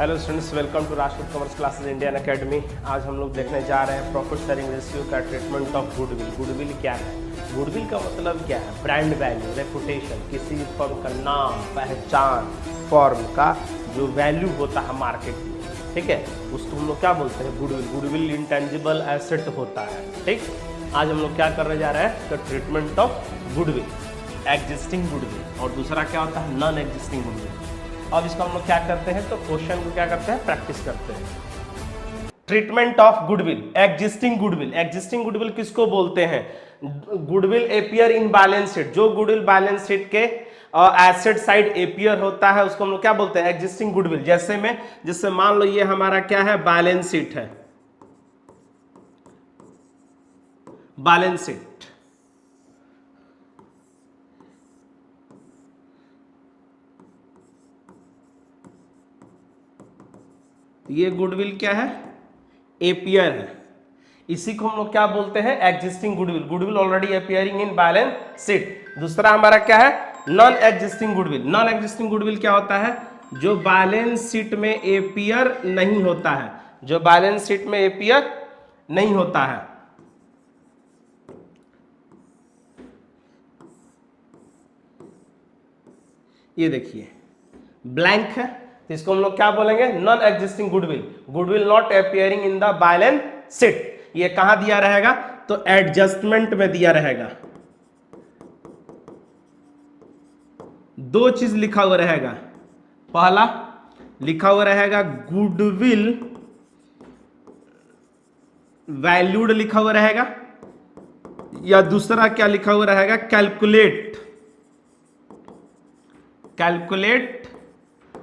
Hello students, welcome to Rashtrakoot commerce classes Indian academy. आज हम लोग देखने जा रहे हैं प्रॉफिट शेयरिंग रेशियो का ट्रीटमेंट ऑफ गुडविल। गुडविल क्या है? गुडविल का मतलब क्या है? ब्रांड वैल्यू, रेपुटेशन, किसी फर्म का नाम, पहचान, फर्म का जो वैल्यू होता है मार्केट में, ठीक है, उसको हम लोग क्या बोलते हैं? गुडविल। गुडविल इंटेंजिबल एसेट होता है, ठीक। आज हम लोग क्या करने जा रहे हैं? The treatment of goodwill, existing goodwill, और दूसरा क्या होता है? Non existing goodwill. अब इसका हम लोग क्या करते हैं, तो क्वेश्चन को क्या करते हैं, प्रैक्टिस करते हैं। Treatment of goodwill, existing goodwill. Existing goodwill किसको बोलते हैं? गुडविल एपियर इन बैलेंस शीट, जो गुडविल बैलेंस शीट के एसेट साइड एपियर होता है उसको हम लोग क्या बोलते हैं? Existing goodwill. जैसे मान लो ये हमारा क्या है, बैलेंस शीट है, बैलेंस शीट। ये गुडविल क्या है? एपियर है। इसी को हम लोग क्या बोलते हैं? Existing goodwill. Goodwill already appearing in balance sheet. दूसरा हमारा क्या है? Non existing goodwill. Non existing goodwill क्या होता है? जो बैलेंस शीट में एपियर नहीं होता है, जो बैलेंस शीट में एपियर नहीं होता है। ये देखिए ब्लैंक है, तो इसको हम लोग क्या बोलेंगे? Non existing goodwill. Goodwill not appearing in the balance sheet. ये कहां दिया रहेगा? तो एडजस्टमेंट में दिया रहेगा। दो चीज लिखा हुआ रहेगा। पहला लिखा हुआ रहेगा गुडविल वैल्यूड लिखा हुआ रहेगा, या दूसरा क्या लिखा हुआ रहेगा? Calculate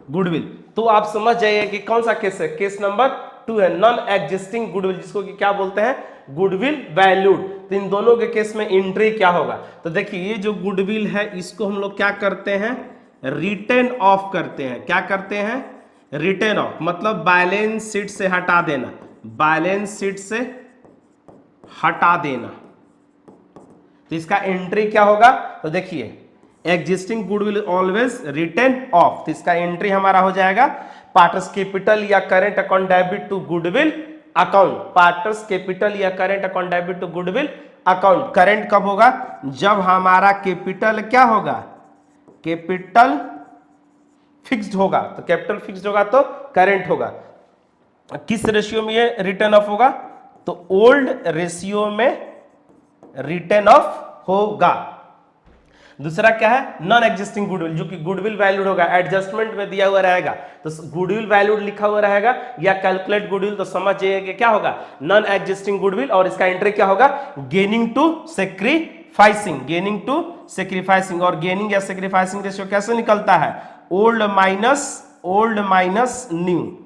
goodwill. तो आप समझ जाइए कि कौन सा केस है। केस नंबर 2 है नॉन एग्जिस्टिंग गुडविल, जिसको कि क्या बोलते हैं? Goodwill valued. तो इन दोनों के केस में एंट्री क्या होगा? तो देखिए ये जो गुडविल है इसको हम लोग क्या करते हैं? रिटेन ऑफ करते हैं। क्या करते हैं? रिटेन ऑफ, मतलब बैलेंस शीट से हटा देना। बैलेंस शीट से हटा देना। तो इसका एंट्री क्या होगा? तो देखिए existing goodwill always written off, तो इसका एंट्री हमारा हो जाएगा पार्टर्स कैपिटल या current account debit to goodwill account. Partners capital या current account debit to goodwill account. Current कब होगा? जब हमारा कैपिटल क्या होगा? कैपिटल फिक्स्ड होगा। तो कैपिटल फिक्स्ड होगा तो करेंट होगा। किस रेशियो में ये रिटर्न ऑफ होगा? तो ओल्ड रेशियो में रिटर्न ऑफ होगा। दूसरा क्या है? नॉन एग्जिस्टिंग गुडविल, जो कि गुडविल वैल्यूड होगा, एडजस्टमेंट में दिया हुआ रहेगा। तो गुडविल वैल्यूड लिखा हुआ रहेगा या कैलकुलेट गुडविल, तो समझ जाइए कि क्या होगा? Non existing goodwill. और इसका एंट्री क्या होगा? Gaining to sacrificing. Gaining to sacrificing. और गेनिंग या सेक्रीफाइसिंग रेशियो कैसे निकलता है? Old minus new,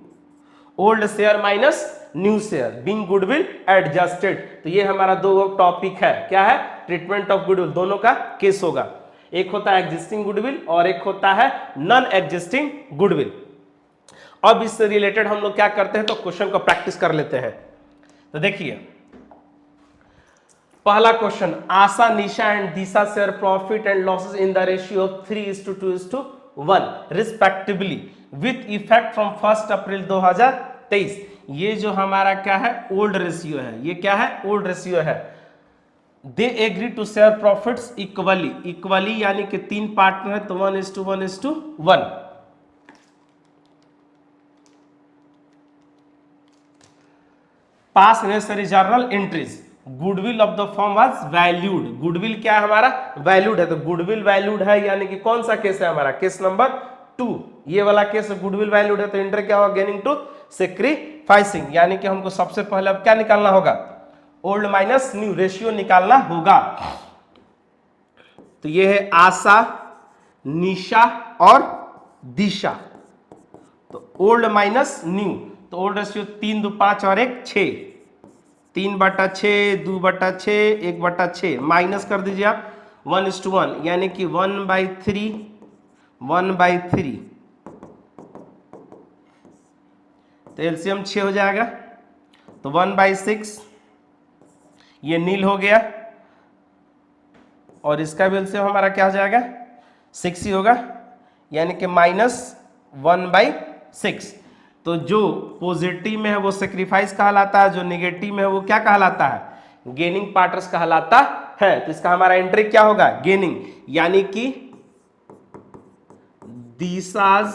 old share minus new share, being goodwill adjusted. तो ये हमारा दो टॉपिक है। क्या है? Treatment of goodwill. दोनों का केस होगा, एक होता है एग्जिस्टिंग गुडविल और एक होता है नॉन एग्जिस्टिंग गुडविल। अब इससे रिलेटेड हम लोग क्या करते हैं, तो क्वेश्चन को प्रैक्टिस कर लेते हैं। तो देखिए पहला question, Asha, Nisha and Disha share profit and losses in the ratio of 3:2:1 respectively with effect from 1 April 2023। ये जो हमारा क्या है? ओल्ड रेशियो है। ये क्या है? ओल्ड रेशियो है। They agree to share profits equally, यानी कि 3 पार्टनर है तो 1:1:1। Pass necessary journal entries. Goodwill of the firm was valued. Goodwill क्या है हमारा? वैल्यूड है। तो गुडविल वैल्यूड है, यानी कि कौन सा केस है हमारा? Case number 2। ये वाला केस गुडविल वैल्यूड है, तो एंट्री क्या होगा? गेनिंग टू सेक्रीफाइसिंग, यानी कि हमको सबसे पहले अब क्या निकालना होगा? ओल्ड माइनस न्यू रेशियो निकालना होगा। तो ये है आशा, निशा और दिशा। तो ओल्ड माइनस न्यू, तो ओल्ड रेशियो 3, 2, 5 और 1, 6। 3/6, 2/6, 1/6 माइनस कर दीजिए आप 1:1, यानी कि 1/3। तो एलसीएम 6 हो जाएगा, तो 1/6 ये नील हो गया, और इसका भी एलसीएम हमारा क्या हो जाएगा? 6 ही होगा, यानी कि -1/6। तो जो पॉजिटिव में है वो सेक्रीफाइस कहलाता है, जो नेगेटिव में है वो क्या कहलाता है, गेनिंग पार्टर्स कहलाता है। तो इसका हमारा एंट्री क्या होगा, गेनिंग, यानी कि Disha's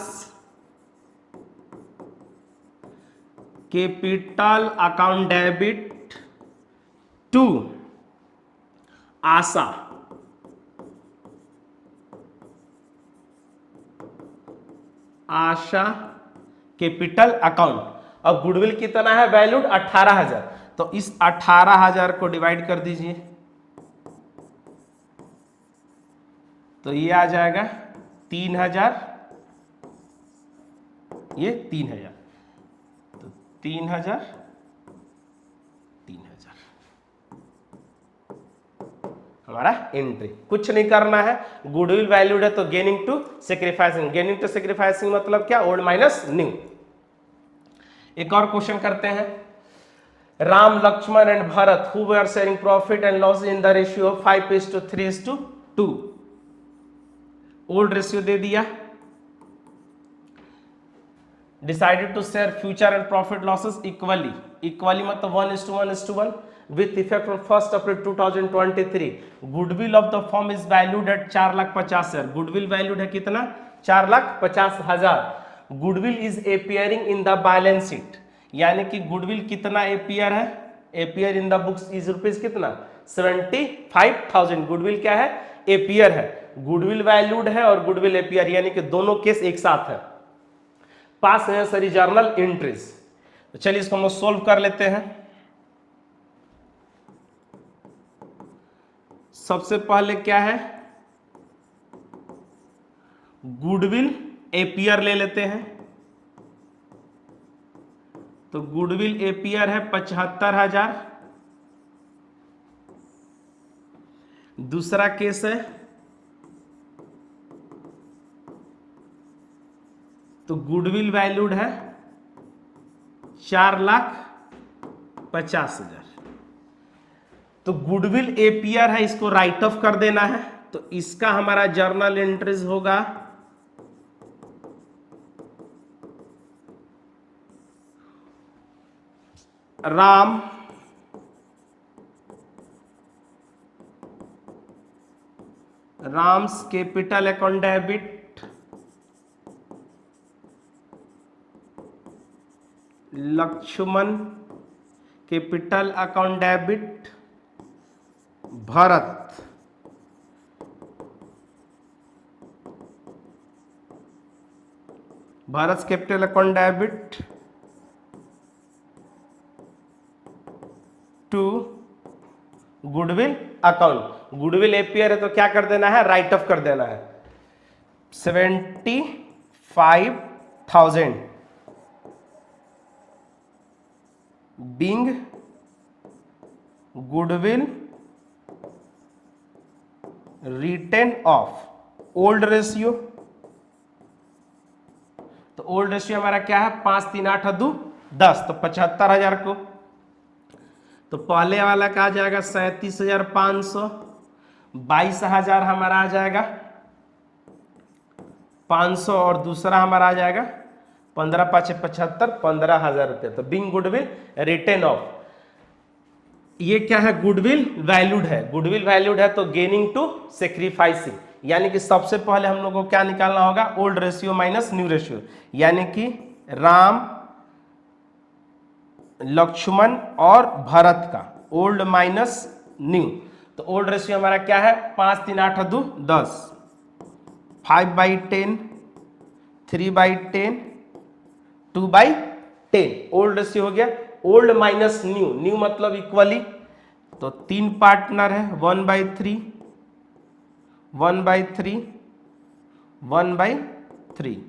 capital account debit to Asha capital account. अब गुडविल कितना है वैल्यूड 18,000, तो इस 18,000 को डिवाइड कर दीजिए, तो ये आ जाएगा 3,000, ये 3,000, तो 3,000 हमारा एंट्री। कुछ नहीं करना है, गुडविल वैल्यूड है तो gaining to sacrificing, gaining to sacrificing मतलब क्या, ओल्ड माइनस न्यू। एक और क्वेश्चन करते हैं, Ram Lakshman and Bharat who were sharing profit and loss in the ratio 5:3:2, old ratio दे दिया, decided to share future and profit losses equally, equally मतलब 1:1:1 with effect on 1st April 2023, goodwill of the firm is valued at 4,50,000, goodwill valued है कितना, 4,50,000। Goodwill is appearing in the balance sheet, यानी कि goodwill कितना appear है, appear in the books is rupees कितना 75,000, goodwill क्या है, एपियर है, गुडविल वैल्यूड है और गुडविल एपियर, यानी कि दोनों केस एक साथ है, पास है सारी जर्नल एंट्रीज। तो चलिए इसको हम लोग सोल्व कर लेते हैं। सबसे पहले क्या है, गुडविल एपियर ले लेते हैं, तो गुडविल एपियर है 75,000। दूसरा केस है, तो गुडविल वैल्यूड है 4,50,000, तो गुडविल एपियर है, इसको राइट ऑफ कर देना है, तो इसका हमारा जर्नल एंट्रीज होगा Ram's capital account debit, Lakshman capital account debit, Bharat capital account debit to goodwill account, goodwill appear है तो क्या कर देना है, राइट ऑफ कर देना है 75,000 being goodwill written off old ratio, तो ओल्ड रेशियो हमारा क्या है 5, 3, 8, 2, 10, तो 75,000 को, तो पहले वाला का आ जाएगा 37,500, 22,000 हमारा आ जाएगा 500, और दूसरा हमारा आ जाएगा 15,575, 15,000 रुपये। तो बीइंग गुडविल रिटेन ऑफ, ये क्या है, गुडविल वैल्यूड है, गुडविल वैल्यूड है तो गेनिंग टू सेक्रीफाइसिंग, यानी कि सबसे पहले हम लोग को क्या निकालना होगा, old ratio minus new ratio, यानी कि राम लक्ष्मण और भरत का ओल्ड माइनस न्यू, तो ओल्ड रेशियो हमारा क्या है 5, 3, 8, 2, 10, 5/10, 3/10, 2/10, ओल्ड रेशियो हो गया। ओल्ड माइनस न्यू, न्यू मतलब इक्वली, तो 3 पार्टनर है 1/3, 1/3, 1/3,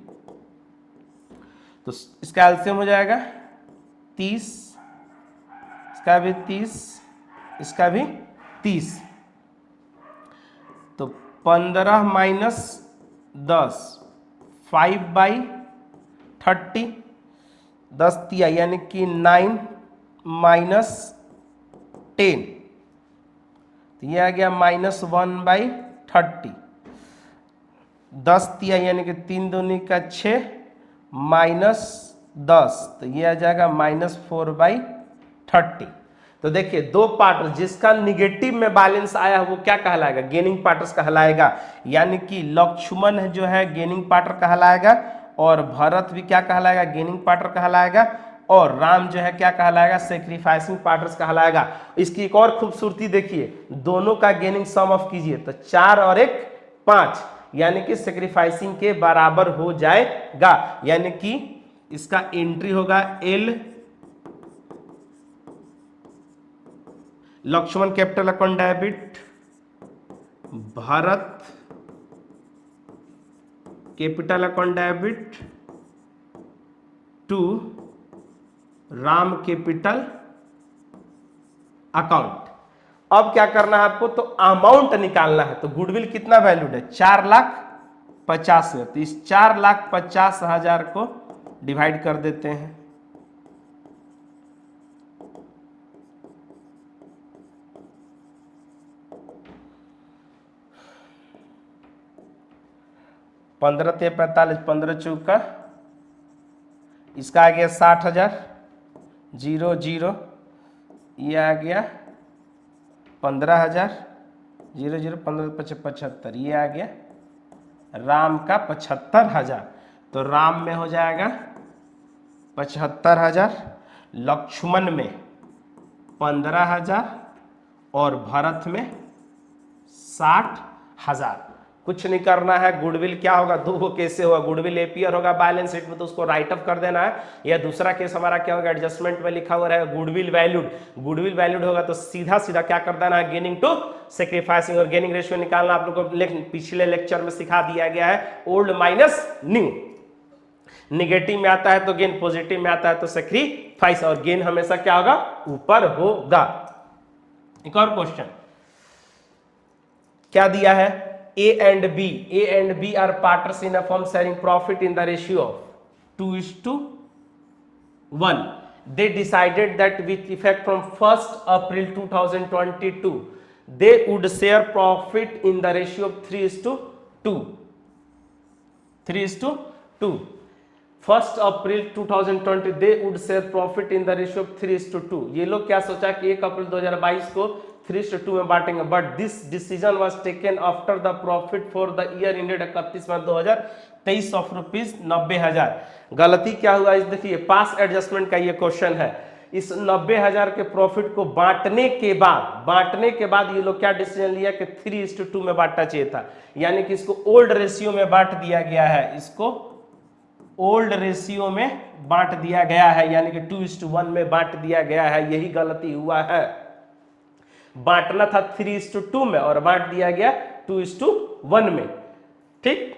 तो इसका एलसीएम हो जाएगा 30, इसका भी 30, इसका भी 30, तो 15 माइनस 10, 5/30, 10 तिया यानी कि 9 माइनस 10, तो ये आ गया -1/30, 10 तिया यानी कि 3 दूनी का 6 माइनस 10, तो ये आ जाएगा -4/30। तो देखिए दो पार्ट जिसका निगेटिव में बैलेंस आया वो क्या कहलाएगा, गेनिंग पार्टर्स कहलाएगा। यानी कि लक्ष्मण जो है गेनिंग पार्टर कहलाएगा, और भरत भी क्या कहलाएगा, गेनिंग पार्टर कहलाएगा, और राम जो है क्या कहलाएगा, सेक्रीफाइसिंग पार्टर्स कहलाएगा। इसकी एक और खूबसूरती देखिए, दोनों का गेनिंग सम ऑफ कीजिए तो 4 और 1 5, यानी कि सेक्रीफाइसिंग के बराबर हो जाएगा। यानी कि इसका एंट्री होगा L Lakshman capital account debit, Bharat capital account debit to Ram capital account. अब क्या करना है आपको, तो अमाउंट निकालना है। तो गुडविल कितना वैल्यूड है, 4,50,000। तो इस 4,50,000 को डिवाइड कर देते हैं। पंद्रह 45, 15 चौका, इसका आ गया 60,000, 0 0, ये आ गया 15,000, 0 0 15 75, ये आ गया राम का 75,000। तो राम में हो जाएगा 75,000, लक्ष्मण में 15,000 और भरत में 60,000। कुछ नहीं करना है। गुडविल क्या होगा, दो कैसे होगा, गुडविल एपीयर होगा बैलेंस शीट में तो उसको राइट अप कर देना है। या दूसरा केस हमारा क्या होगा, एडजस्टमेंट में लिखा हुआ रहेगा गुडविल वैल्यूड। गुडविल वैल्यूड होगा तो सीधा सीधा क्या कर देना है, गेनिंग टू सेक्रीफाइसिंग। और गेनिंग रेशियो निकालना आप लोग को पिछले लेक्चर में सिखा दिया गया है, ओल्ड माइनस न्यू। निगेटिव में आता है तो गेन, पॉजिटिव में आता है तो सेक्रीफाइस, और गेन हमेशा क्या होगा, ऊपर होगा। एक और क्वेश्चन क्या दिया है, A and B are partners in a firm sharing profit in the ratio of 2:1. They decided that with effect from 1st April 2022, they would share profit in the ratio of 3:2. 3:2. 1st April 2020 they would share profit in the ratio of 3:2। ये लोग क्या सोचा कि 1 अप्रैल 2022 को 3:2 में बांटेंगे, but this decision was taken after the profit for the year ended 31/2023 of ₹90,000। गलती क्या हुआ, इस देखिए पास एडजस्टमेंट का ये क्वेश्चन है। इस 90,000 के प्रॉफिट को बांटने के बाद ये लोग क्या डिसीजन लिया कि 3:2 में बांटना चाहिए था, यानी कि इसको ओल्ड रेशियो में बांट दिया गया है, इसको ओल्ड रेशियो में बांट दिया गया है, यानी कि 2:1 में बांट दिया गया है। यही गलती हुआ है, बांटना था 3:2 में और बांट दिया गया 2:1 में। ठीक,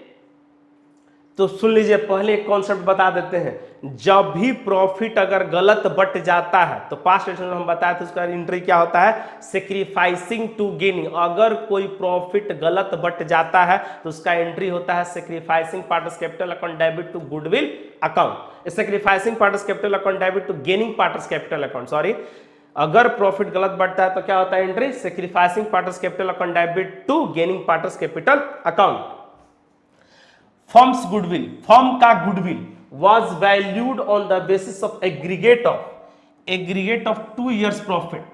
तो सुन लीजिए, पहले एक कॉन्सेप्ट बता देते हैं। जब भी प्रॉफिट अगर गलत बट जाता है तो पास्ट लेक्चर में हम बताए थे उसका एंट्री क्या होता है, सेक्रीफाइसिंग टू गेनिंग। अगर कोई प्रॉफिट गलत बट जाता है तो उसका एंट्री होता है sacrificing partners capital account debit to goodwill account. Sacrificing partners capital account debit to gaining partners capital account, sorry. अगर प्रॉफिट गलत बढ़ता है तो क्या होता है entry, sacrificing partners capital account debit to gaining partners capital account. Firm's goodwill, firm का goodwill was valued on the basis of aggregate of 2 years profit।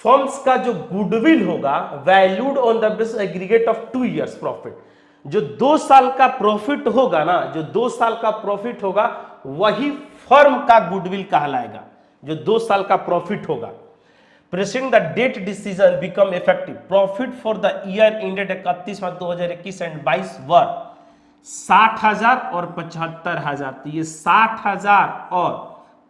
Firms का जो गुडविल होगा valued on the basis aggregate of 2 years profit. जो 2 साल का profit होगा ना, जो 2 साल का प्रॉफिट होगा वही फर्म का गुडविल कहलाएगा, जो 2 साल का प्रॉफिट होगा। Preceding the date decision become effective, profit for the year ended 31/2021 and 22 were 60,000 और 75,000। तो ये 60,000 और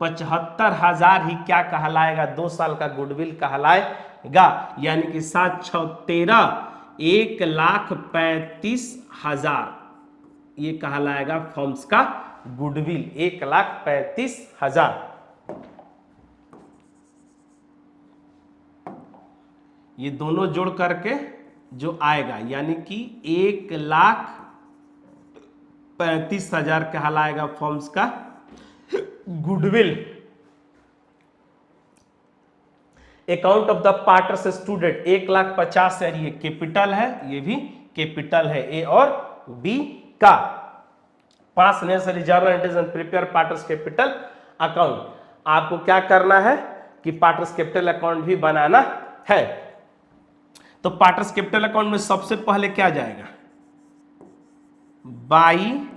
75,000 ही क्या कहलाएगा, 2 साल का गुडविल कहलाएगा। यानी कि 7 6 13, 1,35,000 ये कहलाएगा फर्म्स का गुडविल, 1,35,000। ये दोनों जोड़ करके जो आएगा यानी कि 1,35,000 कहलाएगा फर्म्स का goodwill. Account of the partners student 1,50,000, ये कैपिटल है, ये भी कैपिटल है, ए और बी का। पास necessary journal entries and prepare partners capital account. आपको क्या करना है कि पार्टनर्स कैपिटल अकाउंट भी बनाना है। तो पार्टनर्स कैपिटल अकाउंट में सबसे पहले क्या जाएगा, बाई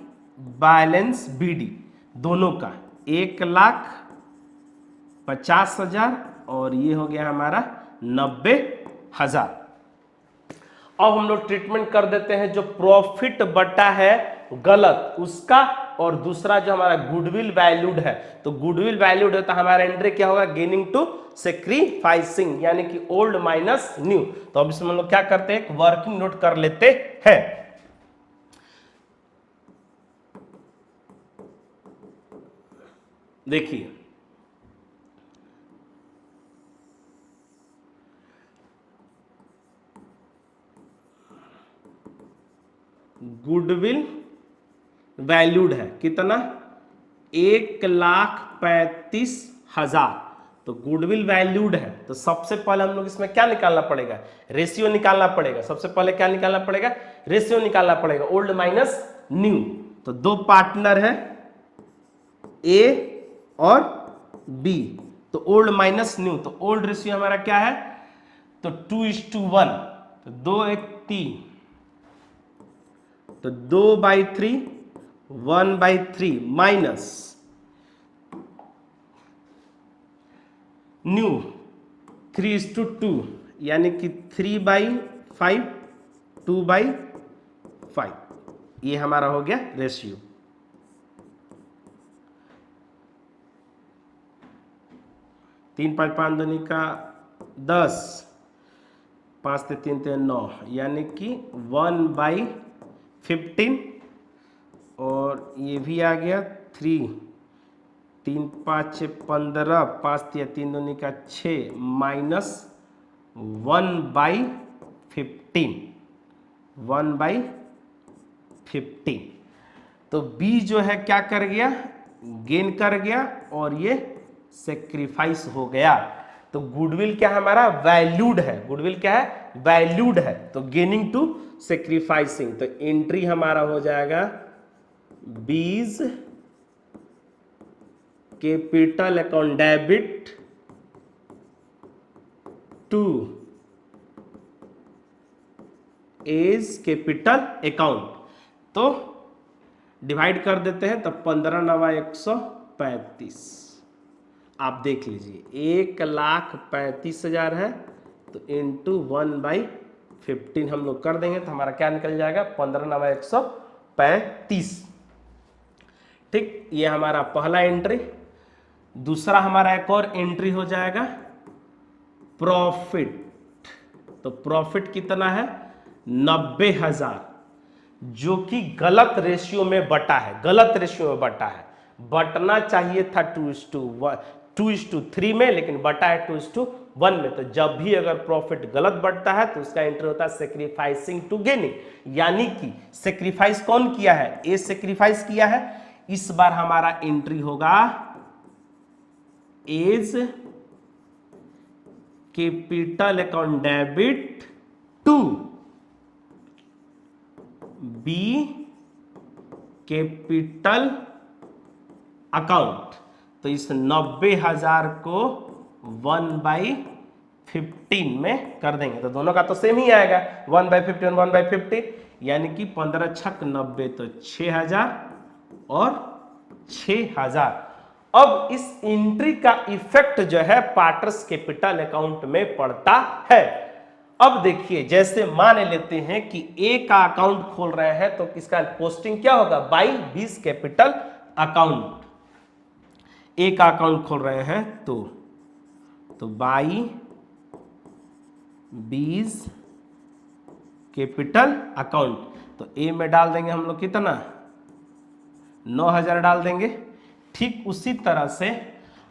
बैलेंस बीडी दोनों का 1,50,000 और ये हो गया हमारा 90,000। अब हम लोग ट्रीटमेंट कर देते हैं जो प्रॉफिट बटा है गलत उसका, और दूसरा जो हमारा गुडविल वैल्यूड है। तो गुडविल वैल्यूड है तो हमारा एंट्री क्या होगा, गेनिंग टू सेक्रीफाइसिंग, यानी कि ओल्ड माइनस न्यू। तो अब इसमें हम लोग क्या करते हैं, एक वर्किंग नोट कर लेते हैं। देखिए गुडविल वैल्यूड है कितना, 1,35,000। तो गुडविल वैल्यूड है तो सबसे पहले हम लोग इसमें क्या निकालना पड़ेगा, रेशियो निकालना पड़ेगा। सबसे पहले क्या निकालना पड़ेगा, रेशियो निकालना पड़ेगा, ओल्ड माइनस न्यू। तो दो पार्टनर है ए और बी, तो ओल्ड माइनस न्यू, तो ओल्ड रेशियो हमारा क्या है, तो 2:1, तो 2:3, तो 2/3 1/3 माइनस न्यू 3:2, यानी कि 3/5 2/5, ये हमारा हो गया रेशियो। तीन 5 5 दूनी का 10, 5 से 3 से 9, यानी कि 1/15, और ये भी आ गया 3, 3 5 6 15, 5 3 दूनी का 6 माइनस 1/15, 1/15। तो बी जो है क्या कर गया, गेन कर गया, और ये सेक्रीफाइस हो गया। तो गुडविल क्या हमारा वैल्यूड है, गुडविल क्या है वैल्यूड है, तो गेनिंग टू सेक्रीफाइसिंग। तो एंट्री हमारा हो जाएगा B's capital account debit to A's capital account. तो डिवाइड कर देते हैं, तब 15 9 135, आप देख लीजिए 1,35,000 है, तो इंटू 1/15 हम लोग कर देंगे तो हमारा क्या निकल जाएगा, 15 9 135। ठीक, ये हमारा पहला एंट्री। दूसरा हमारा एक और एंट्री हो जाएगा प्रॉफिट। तो प्रॉफिट कितना है, 90,000, जो कि गलत रेशियो में बटा है, गलत रेशियो में बटा है। बटना चाहिए था 2:3 में, लेकिन बटा है 2:1 में। तो जब भी अगर प्रॉफिट गलत बढ़ता है तो उसका एंट्री होता है सेक्रीफाइसिंग टू गेनिंग, यानी कि सेक्रीफाइस कौन किया है, ए सेक्रीफाइस किया है। इस बार हमारा एंट्री होगा A's capital account debit to B capital account. तो इस 90,000 को 1/15 में कर देंगे, तो दोनों का तो सेम ही आएगा, 1/15 1/15, यानी कि 15 छक 90, तो 6,000 और 6,000। अब इस एंट्री का इफेक्ट जो है पार्टनर्स कैपिटल अकाउंट में पड़ता है। अब देखिए, जैसे मान लेते हैं कि ए का अकाउंट खोल रहे हैं, तो इसका पोस्टिंग क्या होगा, बाई बीज कैपिटल अकाउंट। ए का अकाउंट खोल रहे हैं तो बाई बीज कैपिटल अकाउंट। तो ए में डाल देंगे हम लोग कितना, 9,000 डाल देंगे। ठीक उसी तरह से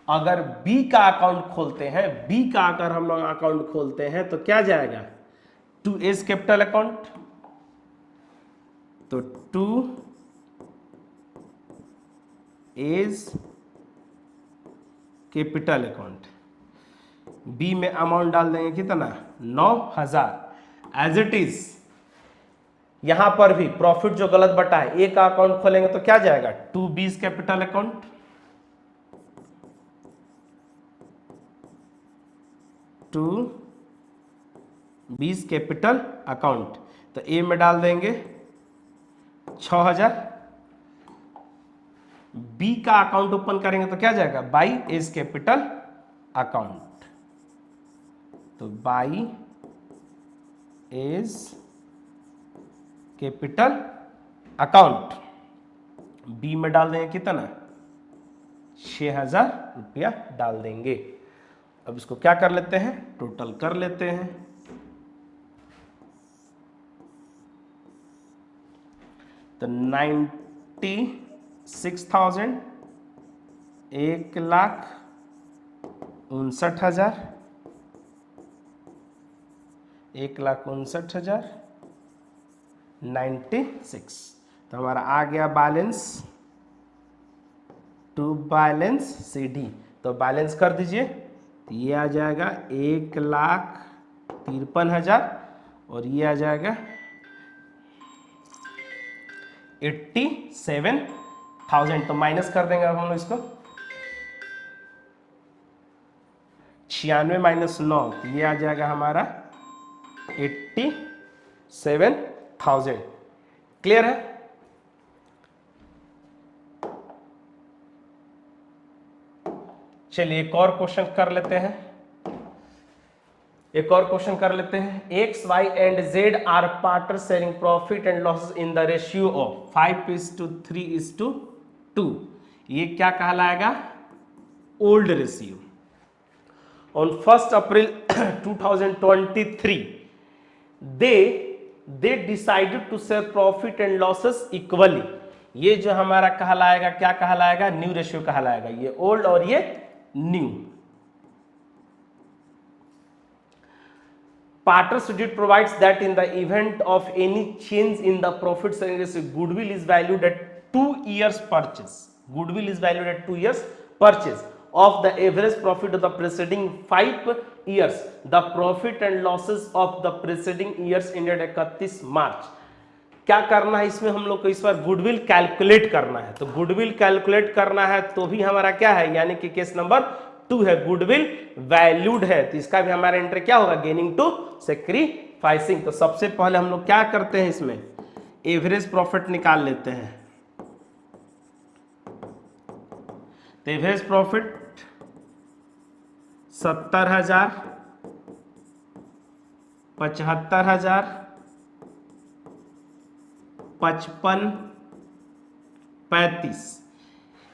अगर बी का अकाउंट खोलते हैं, बी का अगर हम लोग अकाउंट खोलते हैं तो क्या जाएगा, टू एज कैपिटल अकाउंट, तो to A's capital account. B में अमाउंट डाल देंगे कितना, 9,000, एज इट इज यहां पर भी प्रॉफिट जो गलत बटा है, ए का अकाउंट खोलेंगे तो क्या जाएगा, to B's capital account, to B's capital account. तो ए में डाल देंगे 6000, बी का अकाउंट ओपन करेंगे तो क्या जाएगा, बाई एज कैपिटल अकाउंट। तो by A's capital account, B में डाल देंगे कितना, 6000 रुपया डाल देंगे। अब इसको क्या कर लेते हैं, टोटल कर लेते हैं। तो 96,000, 1,59,000, 1,59,000, 96। तो हमारा आ गया balance to balance C D. तो बैलेंस कर दीजिए, तो ये आ जाएगा 1,53,000 और ये आ जाएगा 87,000। तो माइनस कर देंगे अब हम लोग इसको, 96 माइनस 9, तो ये आ जाएगा हमारा 87,000। क्लियर है। चलिए एक और क्वेश्चन कर लेते हैं, एक और क्वेश्चन कर लेते हैं। X Y and Z are partner sharing profit and losses in the ratio of 5:3:2। ये क्या कहलाएगा, old ratio. On 1 April 2023 they decided to share profit and losses equally। ये जो हमारा कहलाएगा, क्या कहलाएगा, न्यू रेशियो कहलाएगा। ये ओल्ड और ये new. Partners deed provides that in the event of any change in the profit sharing ratio, goodwill is valued at 2 years purchase. Goodwill is valued at 2 years purchase of the average profit of the preceding 5 years. The profit and losses of the preceding years ended 31 मार्च। क्या करना है इसमें हम लोग को, इस बार goodwill calculate करना है। तो गुडविल कैलकुलेट करना है तो भी हमारा क्या है, यानी कि केस नंबर 2 है, गुडविल वैल्यूड है। तो इसका भी हमारा एंट्री क्या होगा, गेनिंग टू सैक्रिफाइसिंग। तो सबसे पहले हम लोग क्या करते हैं, इसमें एवरेज प्रॉफिट निकाल लेते हैं। तो एवरेज प्रॉफिट 70,000, 75,000, 55, 35।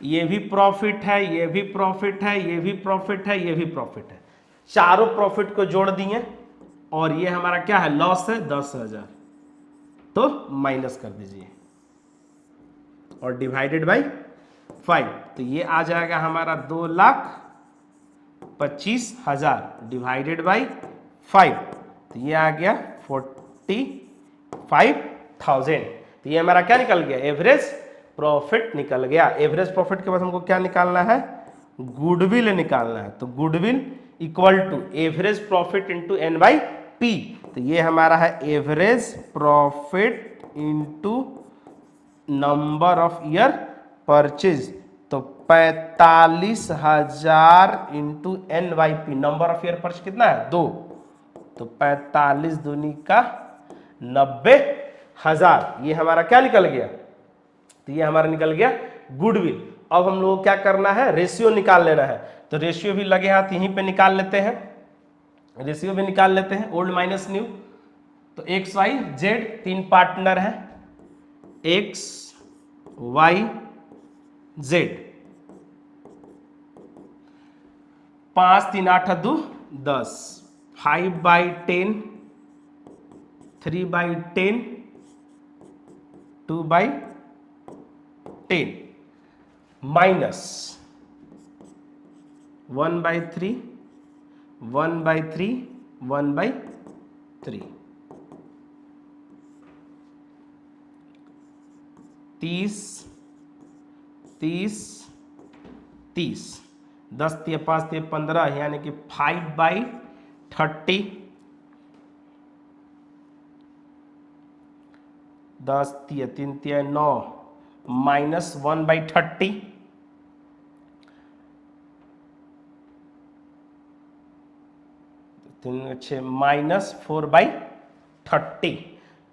ये भी प्रॉफिट है, ये भी प्रॉफिट है, ये भी प्रॉफिट है, ये भी प्रॉफिट है। चारों प्रॉफिट को जोड़ दिए और ये हमारा क्या है, लॉस है 10,000। तो माइनस कर दीजिए और डिवाइडेड बाय 5। तो ये आ जाएगा हमारा 2,25,000 डिवाइडेड बाय 5। तो ये आ गया 45,000। तो ये हमारा क्या निकल गया, एवरेज प्रॉफिट निकल गया। एवरेज प्रॉफिट के बाद हमको क्या निकालना है, गुडविल निकालना है। तो goodwill equal to average profit into N by P. तो ये हमारा है average profit into number of year purchase. तो 45,000 into N by P, number of year purchase कितना है, 2। तो 45 दूनी का 90,000। ये हमारा क्या निकल गया, तो ये हमारा निकल गया गुडविल। अब हम लोग क्या करना है, रेशियो निकाल लेना है। तो रेशियो भी लगे हाथ यहीं पे निकाल लेते हैं, रेशियो भी निकाल लेते हैं, ओल्ड माइनस न्यू। तो एक्स वाई जेड 3 पार्टनर है, एक्स वाई जेड, 5 3 8 2 10, 5/10, 3/10, 2/10 माइनस 1/3, 1/3, 1/3, 30, 30, 30, 10 × 5 = 15, यानी कि 5/30, 10 3 3 3 9 -1/30 3 6 -4/30।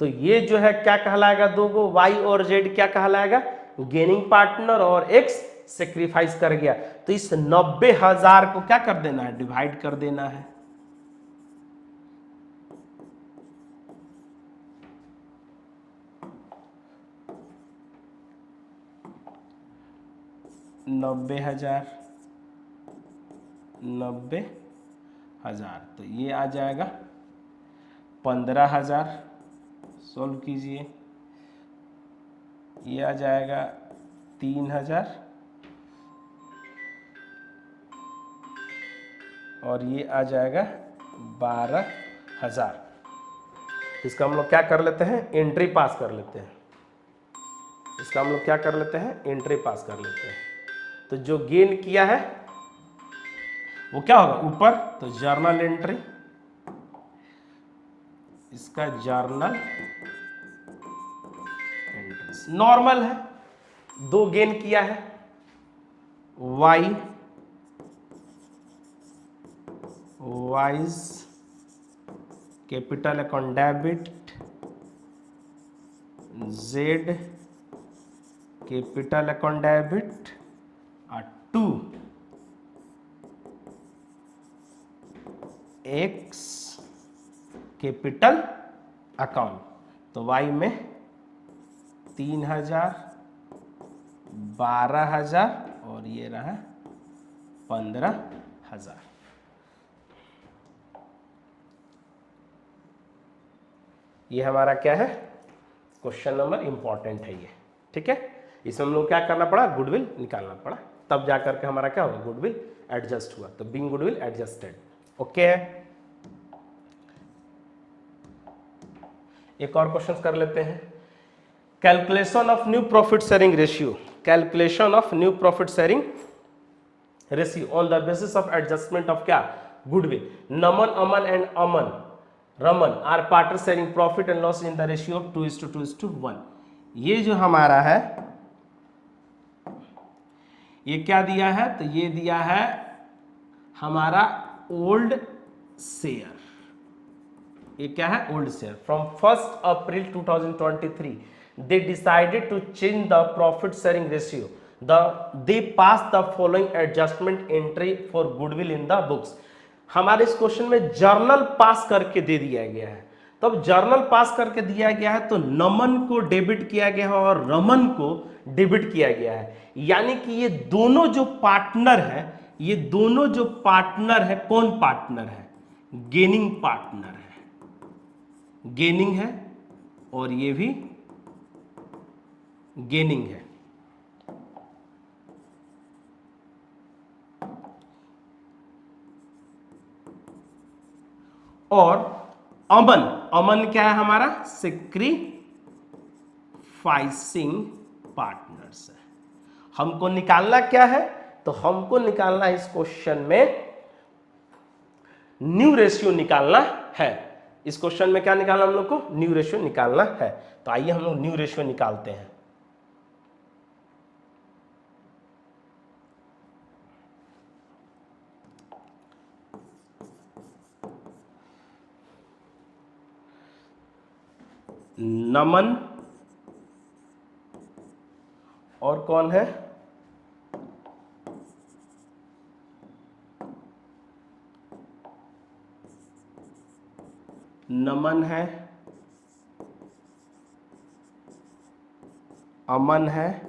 तो ये जो है क्या कहलाएगा, दो गो y और z क्या कहलाएगा, गेनिंग पार्टनर, और x सेक्रीफाइस कर गया। तो इस 90,000 को क्या कर देना है, डिवाइड कर देना है। नब्बे हजार, तो ये आ जाएगा 15,000। सोल्व कीजिए, ये आ जाएगा 3,000 और ये आ जाएगा 12,000। इसका हम लोग क्या कर लेते हैं, एंट्री पास कर लेते हैं। इसका हम लोग क्या कर लेते हैं, एंट्री पास कर लेते हैं। तो जो गेन किया है वो क्या होगा ऊपर, तो जर्नल एंट्री, इसका जर्नल एंट्री नॉर्मल है, दो गेन किया है, y wise capital account debit, z capital account debit, और 2 x कैपिटल अकाउंट। तो y में 3,000, 12,000 और ये रहा 15,000। ये हमारा क्या है, क्वेश्चन नंबर इंपॉर्टेंट है ये, ठीक है। इसमें हम लोग क्या करना पड़ा, गुडविल निकालना पड़ा, तब जाकर के हमारा क्या होगा, गुडविल एडजस्ट हुआ। तो बीइंग गुडविल एडजस्टेड, ओके है। एक और क्वेश्चन कर लेते हैं, calculation of new profit sharing ratio, calculation of new profit sharing ratio on the basis of adjustment of क्या, goodwill. Naman, Aman and Aman Raman are partner sharing profit and loss in the ratio of 2:2:1। ये जो हमारा है, ये क्या दिया है, तो ये दिया है हमारा ओल्ड शेयर। ये क्या है, old share. From 1 April 2023 they decided to change the profit sharing ratio, they pass the following adjustment entry for goodwill in the books. हमारे इस क्वेश्चन में जर्नल पास करके दे दिया गया है। तब तो जर्नल पास करके दिया गया है, तो नमन को डेबिट किया गया है और रमन को डेबिट किया गया है। यानी कि ये दोनों जो पार्टनर है, ये दोनों जो पार्टनर है, कौन पार्टनर है, गेनिंग पार्टनर है, गेनिंग है, और ये भी गेनिंग है। और अमन, अमन क्या है हमारा, सेक्रीफाइसिंग पार्टनर्स है। हमको निकालना क्या है, तो हमको निकालना इस क्वेश्चन में न्यू रेशियो निकालना है। इस क्वेश्चन में क्या निकालना हम लोग को, न्यू रेशियो निकालना है। तो आइए हम लोग न्यू रेशियो निकालते हैं। नमन और कौन है, नमन है, अमन है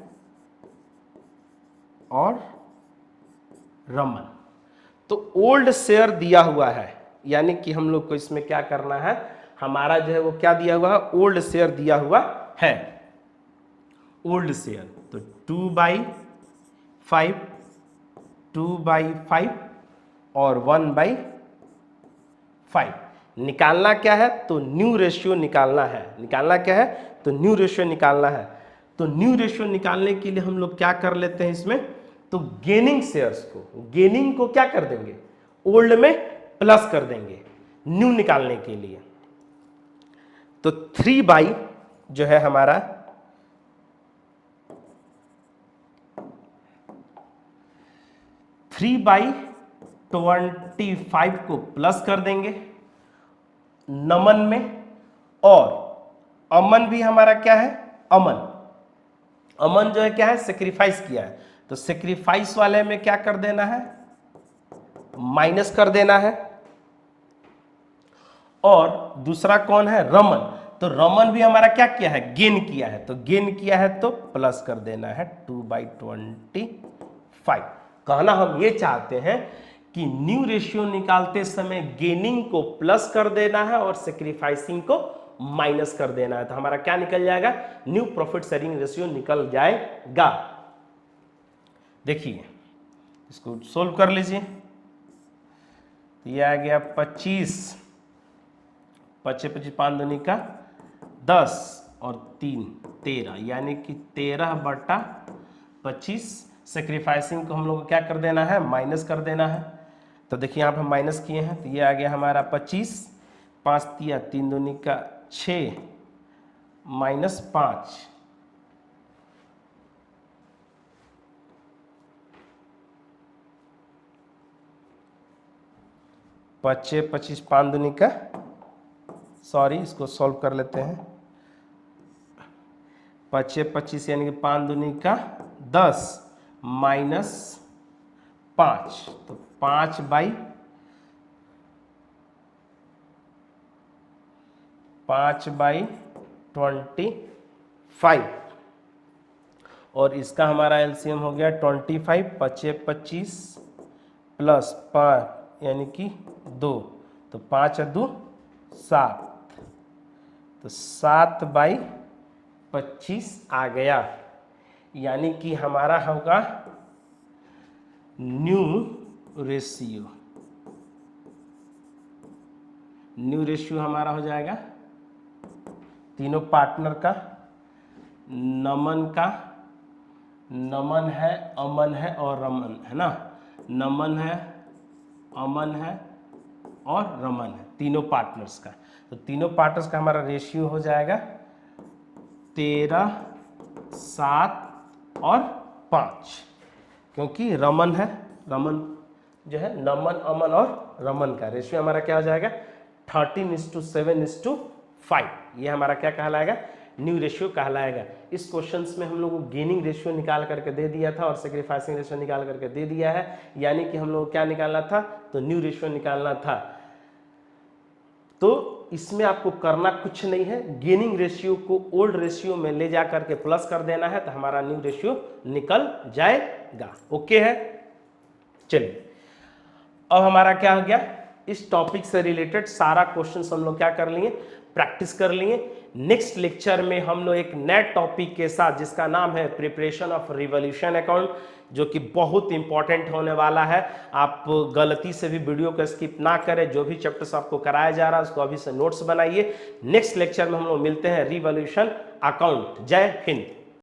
और रमन। तो ओल्ड शेयर दिया हुआ है, यानी कि हम लोग को इसमें क्या करना है, हमारा जो है वो क्या दिया हुआ है, ओल्ड शेयर दिया हुआ है। ओल्ड शेयर तो 2/5, 2/5 और 1/5। निकालना क्या है, तो न्यू रेशियो निकालना है। निकालना क्या है, तो न्यू रेशियो निकालना है। तो न्यू रेशियो निकालने के लिए हम लोग क्या कर लेते हैं इसमें, तो गेनिंग शेयर्स को, गेनिंग को क्या कर देंगे, ओल्ड में प्लस कर देंगे न्यू निकालने के लिए। तो 3/5 जो है हमारा 3/25 को प्लस कर देंगे नमन में, और अमन भी हमारा क्या है, अमन जो है क्या है, सेक्रीफाइस किया है, तो सेक्रीफाइस वाले में क्या कर देना है, माइनस कर देना है। और दूसरा कौन है, रमन, तो रमन भी हमारा क्या किया है, गेन किया है, तो गेन किया है तो प्लस कर देना है 2/25। कहना हम ये चाहते हैं कि न्यू रेशियो निकालते समय गेनिंग को प्लस कर देना है और सेक्रीफाइसिंग को माइनस कर देना है, तो हमारा क्या निकल जाएगा, न्यू प्रॉफिट शेयरिंग रेशियो निकल जाएगा। देखिए इसको सोल्व कर लीजिए, तो ये आ गया 25, 25 5 दूनी का 10 और 3 13, यानी कि 13/25। सेक्रीफाइसिंग को हम लोग को क्या कर देना है, माइनस कर देना है, तो देखिए यहाँ पर माइनस किए हैं, तो ये आ गया हमारा 25, 5 तिया 3 दूनी का 6 -5, पच्चे 25 5 दूनी का, सॉरी इसको सॉल्व कर लेते हैं, 25 25 यानी कि 5 दूनी का 10 -5, तो 5/25, और इसका हमारा एलसीएम हो गया 25, 25 25 प्लस 5 यानी कि 2, तो 5 और 2 7, तो 7/25 आ गया, यानी कि हमारा होगा न्यू रेशियो हमारा हो जाएगा तीनों पार्टनर का, नमन है, अमन है और रमन है ना, नमन है, अमन है और रमन है, तीनों पार्टनर्स का, तो तीनों पार्टनर्स का हमारा रेशियो हो जाएगा 13, 7 और 5, क्योंकि रमन है, रमन जो है नमन, अमन और रमन का रेशियो हमारा क्या हो जाएगा 13:7:5, ये हमारा क्या कहलाएगा, न्यू रेशियो कहलाएगा। इस क्वेश्चंस में हम लोग को गेनिंग रेशियो निकाल करके दे दिया था और सेक्रीफाइसिंग रेशियो निकाल करके दे दिया है, यानी कि हम लोग को क्या निकालना था, तो न्यू रेशियो निकालना था। तो इसमें आपको करना कुछ नहीं है, गेनिंग रेशियो को ओल्ड रेशियो में ले जा करके प्लस कर देना है, तो हमारा न्यू रेशियो निकल जाएगा। ओके है, चलिए अब हमारा क्या हो गया, इस टॉपिक से रिलेटेड सारा क्वेश्चन हम लोग क्या कर लिए, प्रैक्टिस कर लिए। नेक्स्ट लेक्चर में हम लोग एक नए टॉपिक के साथ, जिसका नाम है प्रिपरेशन ऑफ रिवॉल्यूशन अकाउंट, जो कि बहुत इंपॉर्टेंट होने वाला है। आप गलती से भी वीडियो को स्किप ना करें, जो भी चैप्टर्स आपको कराया जा रहा है उसको अभी से नोट्स बनाइए। नेक्स्ट लेक्चर में हम लोग मिलते हैं रिवॉल्यूशन अकाउंट। जय हिंद।